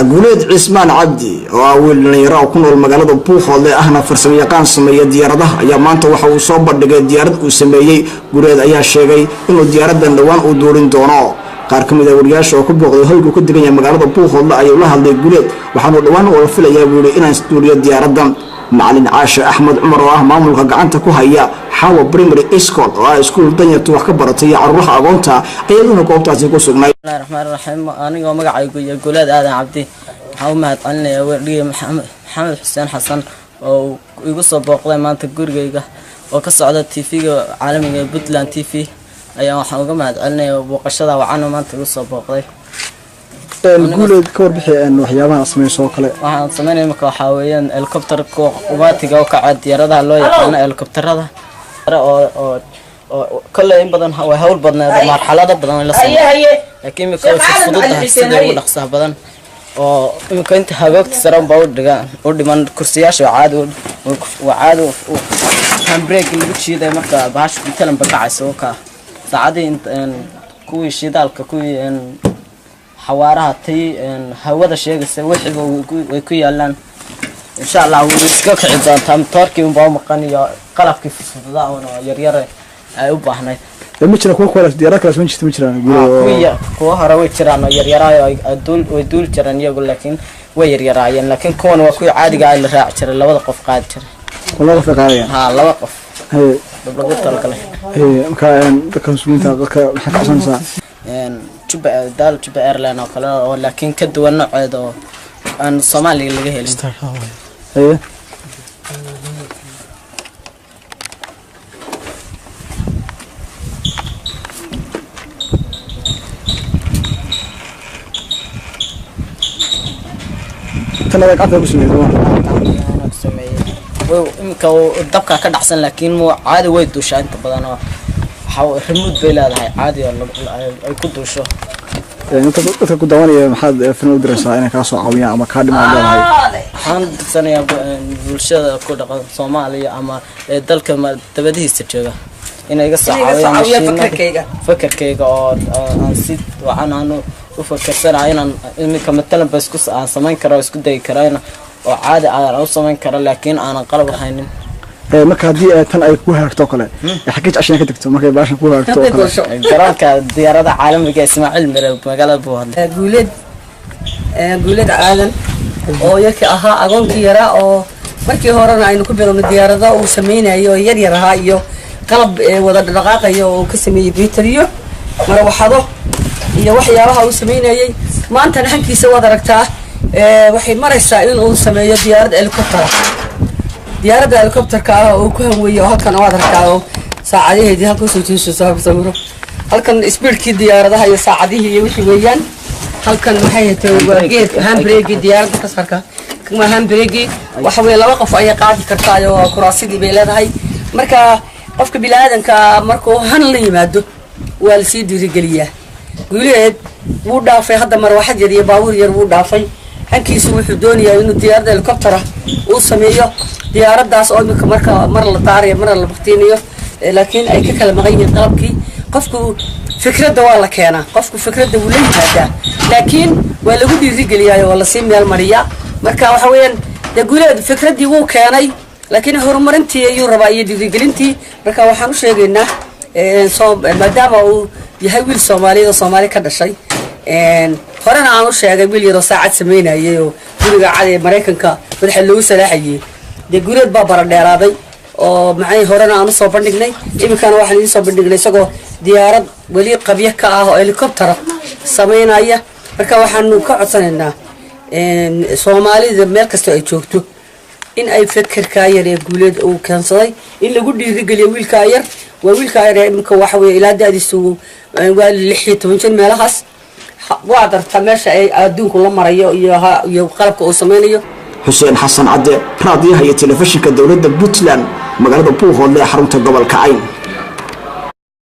guuleed cismaan cabdi oo wiil dhalinyaro ku nool magaalada Buuhoodle ahna farsamayaqaan sameeya diyaaradaha ayaa maanta waxa uu soo bandhigay diyaarad uu sameeyay. Guuleed ayaa sheegay inuu diyaaradan dhawaan u doorin doono. qaar ka mid ah wariyaasha oo ku booqday hoyga ku degan magaalada Buuhoodle ayuu la hadlay Guuleed waxaanu dhawaan u filayaa inaan stuuriyo diyaaradan. macallin Caasha Axmed Cumar oo ah maamulka gacanta ku haya Hawa Primary School oo ah iskuul danyarta wax ka baratay caruuraha agoonta ayaduna goobtaasi ku sugnay. Bismillahirrahmanirrahiim aniga magacaygu iyo Guuleed Aadan Cabdi waxaan u mahadcelinayaa wariye Maxamed Xuseen Xasan oo igu soo booqday maanta gurigayga oo ka socda TV-ga caalamiga ee Puntland TV ayaa waxaan uga mahadcelinayaa booqashada wacan maanta igu soo booqday. Guuleed ka warbixiyay waxyaabaha sameeyay kale waxaan sameeyay marka waxa weeyaan helicopter qubaatiga oo ka cad diyaaradaha loo yaqaan helicopterada oo kale in badan way hawl badnaa marxalada badan la sameeyay laakiin marka fududahay sida ugu dhaqsaha badan oo imka inta hagoogta saran baa u dhiman kursiyaasha caadi handbrake lagu jiiday marka baashu inta bakacayso ka saacadii kuwii shidaalka kuwii حوارها تي هودا شيء وحي ويكون يالان إن شاء الله ونسكك عدان تام تركي ونباو مقانية قلب كيف صداع ونير أوبا هنا. المشكلة كوا كوالس ديارك لاش منش تمشران. كويا كوا هراوي تران ير ودول تران يقول لكن وير لكن كون وكوي عادي قاعد الراع ترى لا وقف قاعد ترى. ولا وقف قاعد. ها لا وقف. هي. بقول ترى كله. هي مكان تكنسلين تاعك حق عشان ساعة. جبا دال جبا إيرلاين أو كلا ولكن كدوا النوع هذا أن الصومالي اللي جه هنا. إيه. تنا ذاك عطى بسمي زمان. وإمكا الدبكة كده أحسن لكن مو عادي ويدو شيء أنت بدنا حاول ريموت بيلا هاي عادي ولا يكدوا شو. أنت كنت دواني محد في المدرسة أنا كاسو عويا أما كادم على هاي. حان سنة بالشدة كده صومالي أما دلك ما تبديه استجابة. إنه يقص عويا فكر كيجا أو نسيت وعنا إنه وفكر سنة عينا إني كمثلا بس كوس سمين كرا بس كده كراينا وعادي على سمين كرا لكن أنا قلب حيني. marka hadii tan ay ku haagto kale xaqiiq ashana ka tagto markay baashan ku haagto kale garoonka diyaarada caalamiga Ismaaciil Mire magaalada Buuhoodle Guuleed Aadan oo yarka ahaa agoonkii yara oo markii horena aynu ku bilowno diyaarada uu sameeyay yar ahaa iyo qalab wada dhaqaaqayo oo ka sameeyay batteriyo marwaxado iyo waxyaabaha uu sameeyay maanta hankiisa wada aragtaa waxay maraysaa in uu sameeyo diyaarad helicopter diyaarada helicopterka oo ku hanweeyo halkan oo adarkaayo saacadaheedii halka soo jeeso sawiro halkan speedkii diyaaradaha iyo saacadihii iyo wixii weeyaan halkan maxay tahay geed handbrake diyaarada ka sarka kuma handbrake waxa weey laba qof ay qaadi kartaa oo kuraasidii bay leedahay marka qofka bilaadanka markuu han la yimaado waa la sii dhiirigeliyaa Guuleed wuu dhaafay hadda marwaxad yar iyo baabuur yar wuu dhaafay hankiisu wuxuu doonayaa inuu diyaarada helicopter uu sameeyo diyaaradaas oo imika mar la taariyo mar la baqtiinayo laakiin ay ka kala maqan yihiin qalabkii qofku fikradda waa la keenaa qofku fikradda wuu leeyahay laakiin waa lagu dhiirigeliyaa oo la sii meel mariya marka waxa weeyaan Guuleed fikraddii wuu keenay laakiin horumarintii ayuu rabaa iyo dhiirigelintii marka waxaan u sheegaynaa maadaama uu yahay wiil Soomaali ka dhashay horena aan u sheegay wiil yar oo saacad sameynayay oo guriga cad ee Mareykanka madaxa loogu salaaxayay Guuleed baa baradheeraaday oo maxay horena aan soo bandhignay imikana waxaan idin soo bandhignay isagoo diyaarad wali qabya ka ah oo helicopter sameynaya marka waxaan ka codsanaynaa Soomaalida meel kasta ay joogto in ay fikirka yar ee Guuleed uu keensaday in lagu dhiirigeliyo wiilka yar waa wiilka yar imika waxa weey ilaa daadiisu waa 16 meelahaas waa darta meesha ay adduunku la marayo iyo qalabka uu sameynayo Xuseen Xasan Cadde raadiyaha iyo telefishinka dawladda Puntland magaalada Buuhoodle xarunta gobolka Cayn.